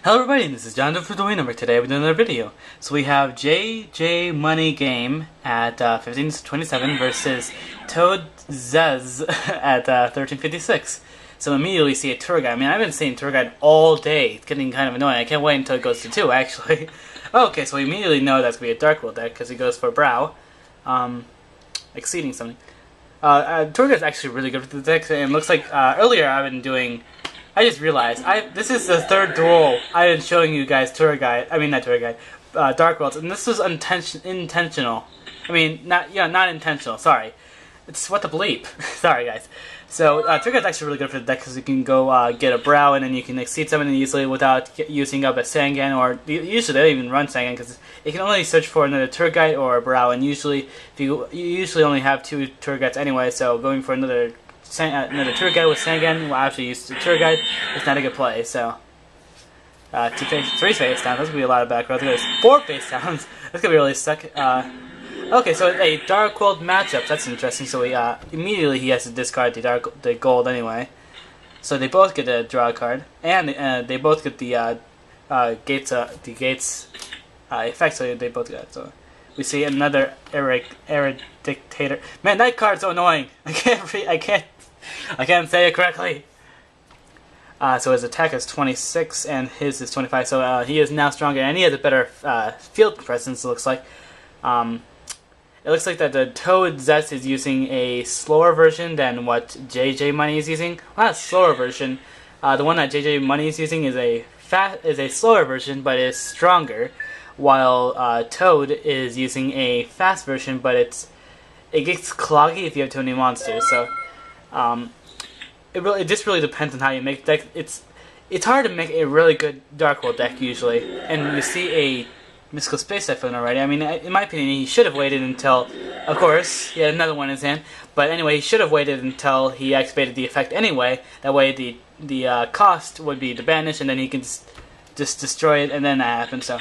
Hello everybody, this is Jonathan from Doing Number. Today we're doing another video. So we have JJ Money Game at 1527 versus Toad Zez at 1356. So immediately we see a tour guide. I mean, I've been seeing tour guide all day. It's getting kind of annoying. I can't wait until it goes to 2, actually. Okay, so we immediately know that's going to be a Dark World deck because he goes for Brow. Exceeding something. Tour guide's actually really good for the deck, and it looks like earlier I've been doing... I just realized this is the third duel I've been showing you guys Dark Worlds, and this was intentional. I mean, not intentional. Sorry, it's what the bleep. Sorry, guys. So Tour Guide's actually really good for the deck because you can go get a Brow and then you can exceed someone easily without using up a Sangan, or usually they don't even run Sangan because it can only search for another Tour Guide or a Brow, and usually if you usually only have 2 Tour Guides anyway, so going for another Tour Guide with Sangan will actually use the Tour Guide. It's not a good play, so 3 face downs, that's gonna be a lot of back rows. There's 4 face downs, that's gonna be really stuck. Okay, so a Dark World matchup, that's interesting. So we immediately he has to discard the gold anyway. So they both get a draw card, and they both get the gates effect. So they both get it. So we see another Dictator. Man, that card's so annoying. I can't say it correctly. So his attack is 26 and his is 25. So he is now stronger, and he has a better field presence. It looks like. It looks like that the Toad Zest is using a slower version than what JJ Money is using. Well, not a slower version. The one that JJ Money is using is a slower version, but is stronger, while Toad is using a fast version, but it gets cloggy if you have too many monsters. So it just really depends on how you make the deck. It's hard to make a really good Dark World deck usually, and you see a Mystical Space Typhoon already. I mean, in my opinion, he should have waited until, of course, he had another one in his hand. But anyway, he should have waited until he activated the effect anyway. That way, the cost would be to banish, and then he can just destroy it, and then that happens. So,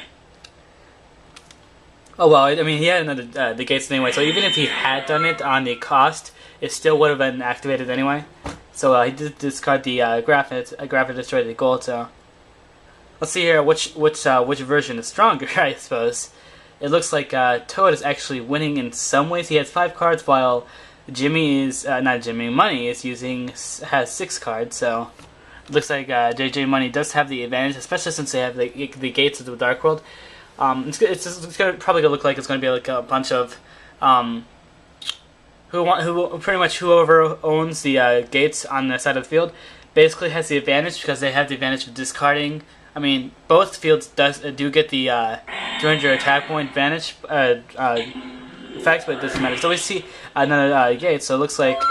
oh well. I mean, he had another the gates anyway. So even if he had done it on the cost, it still would have been activated anyway. So he did discard the Graphite. Graphite destroyed the gold. So. Let's see here which version is stronger, I suppose. It looks like Toad is actually winning in some ways. He has 5 cards, while Money has 6 cards. So it looks like JJ Money does have the advantage, especially since they have the gates of the Dark World. It's probably gonna look like it's gonna be like a bunch of whoever owns the gates on the side of the field basically has the advantage because they have the advantage of discarding. I mean, both fields do get the 200 attack point advantage effect, but it doesn't matter. So we see another gate, so it looks like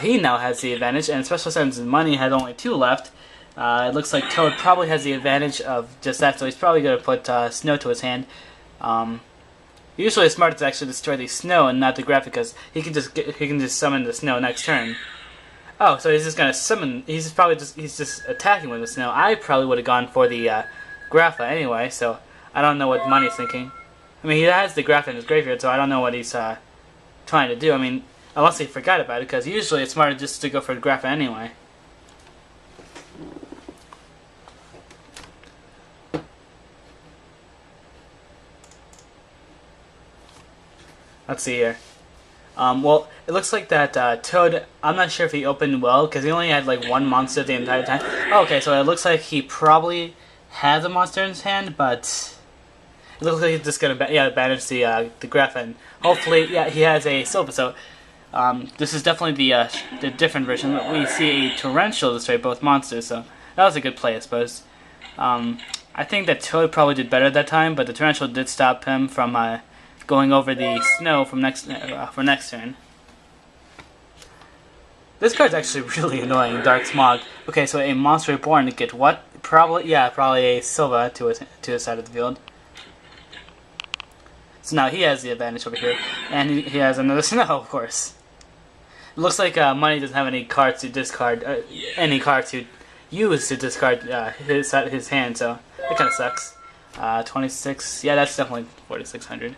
he now has the advantage, and especially since Money had only 2 left, it looks like Toad probably has the advantage of just that, so he's probably going to put Snow to his hand. Usually it's smart to actually destroy the Snow and not the Graphic, because he can just summon the Snow next turn. Oh, so he's just gonna summon. He's just attacking with the Snow. I probably would have gone for the Grapha anyway. So I don't know what Money's thinking. I mean, he has the Grapha in his graveyard, so I don't know what he's trying to do. I mean, unless he forgot about it, because usually it's smarter just to go for the Grapha anyway. Let's see here. Well, it looks like that Toad, I'm not sure if he opened well, because he only had like 1 monster the entire time. Oh, okay, so it looks like he probably has a monster in his hand, but it looks like he's just going to banish the Graph, and hopefully, yeah, he has a Silver. So this is definitely the different version. We see a Torrential destroy both monsters, so that was a good play, I suppose. I think that Toad probably did better that time, but the Torrential did stop him from going over the Snow from next turn. This card's actually really annoying, Dark Smog. Okay, so a Monster Reborn to get what? Probably a Silva to his side of the field. So now he has the advantage over here, and he has another Snow, of course. It looks like Money doesn't have any cards to discard, any cards to use to discard his hand, so that kind of sucks. 26, yeah, that's definitely 4,600.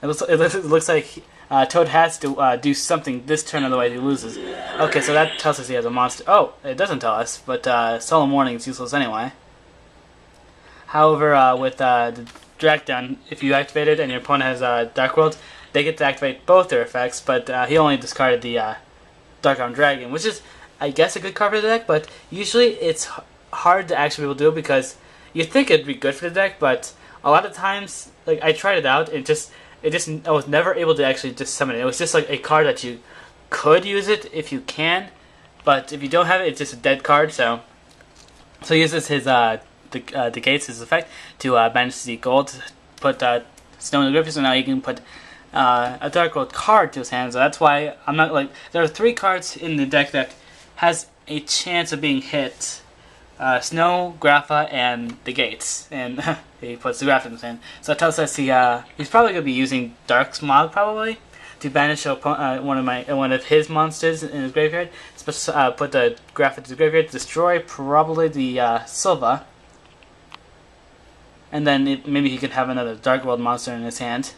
It looks like Toad has to do something this turn, otherwise he loses. Okay, so that tells us he has a monster. Oh, it doesn't tell us, but Solemn Warning is useless anyway. However, with the Drag Down, if you activate it and your opponent has Dark World, they get to activate both their effects, but he only discarded the Dark Arm Dragon, which is, I guess, a good card for the deck, but usually it's hard to actually be able to do it because you think it'd be good for the deck, but a lot of times, like, I tried it out, and I was never able to actually just summon it. It was just like a card that you could use it if you can, but if you don't have it, it's just a dead card, so he uses his the gates, his effect, to banish the gold, put Snow in the Graveyard, so now you can put a Dark World card to his hand. So that's why I'm not like, there are 3 cards in the deck that has a chance of being hit: Snow, Grapha, and the gates. And he puts the Grapha in his hand. So that tells us he's probably gonna be using Dark Smog probably to banish one of his monsters in his graveyard. Put the Grapha to the graveyard, destroy probably the Silva. And then maybe he could have another Dark World monster in his hand.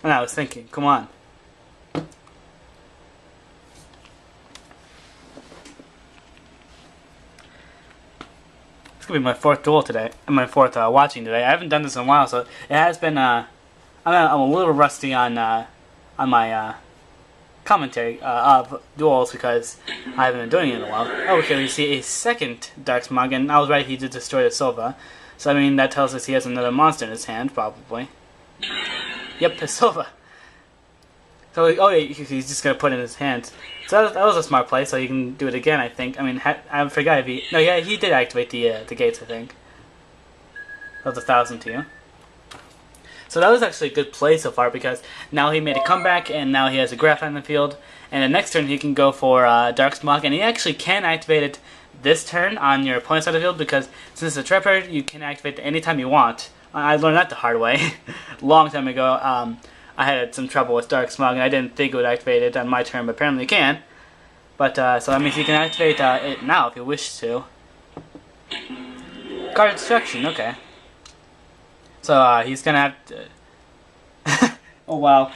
And I was thinking, come on. It's gonna be my 4th duel today, and my 4th watching today. I haven't done this in a while, so it has been. I'm a little rusty on my commentary of duels because I haven't been doing it in a while. Oh, okay, we see a second Dark Smog, and I was right, he did destroy the Silva. So I mean, that tells us he has another monster in his hand, probably. Yep, the Silva. So, oh yeah, he's just gonna put it in his hand. So that was a smart play, so you can do it again, I think. I mean, I forgot if he... No, yeah, he did activate the gates, I think. That was 1,000 to you. So that was actually a good play so far, because now he made a comeback, and now he has a Graph on the field. And the next turn he can go for Dark Smog, and he actually can activate it this turn on your opponent's side of the field, because since it's a trapper, you can activate it anytime you want. I learned that the hard way. Long time ago, I had some trouble with Dark Smog, and I didn't think it would activate it on my turn, but apparently it can. But, so that means you can activate it now if you wish to. Card Destruction, okay. So, he's gonna have to... Oh, wow.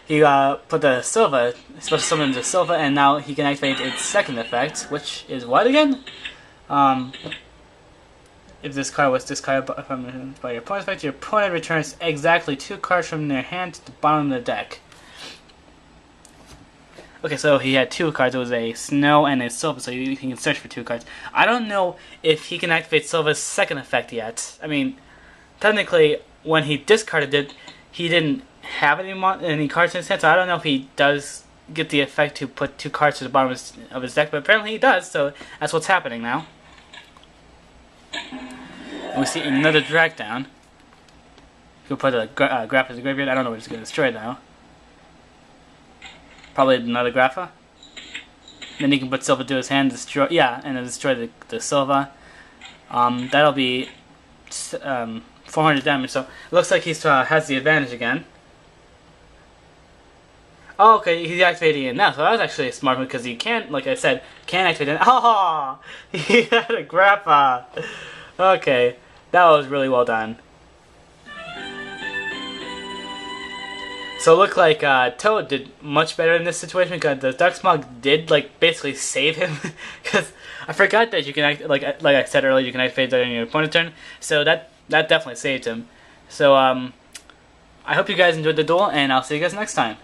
He put the Silva, special summon the Silva, and now he can activate its second effect, which is what again? If this card was discarded by your opponent's effect, your opponent returns exactly 2 cards from their hand to the bottom of the deck. Okay, so he had 2 cards. It was a Snow and a Silva, so he can search for 2 cards. I don't know if he can activate Silva's second effect yet. I mean, technically, when he discarded it, he didn't have any cards in his hand, so I don't know if he does get the effect to put 2 cards to the bottom of his deck, but apparently he does, so that's what's happening now. And we see another Drag Down. You can put a Grapha to the graveyard. I don't know what it's going to destroy now. Probably another Grapha. Then you can put Silva to his hand, destroy, yeah, and then destroy the Silva. That'll be 400 damage. So it looks like he has the advantage again. Oh, okay, he's activating it now. So that was actually a smart move because he can, like I said, can activate it. Oh, he had a Grapha. Okay, that was really well done. So it looked like Toad did much better in this situation because the Dark Smog did like basically save him. Because I forgot that you can like I said earlier, you can activate that on your opponent's turn. So that definitely saved him. So I hope you guys enjoyed the duel, and I'll see you guys next time.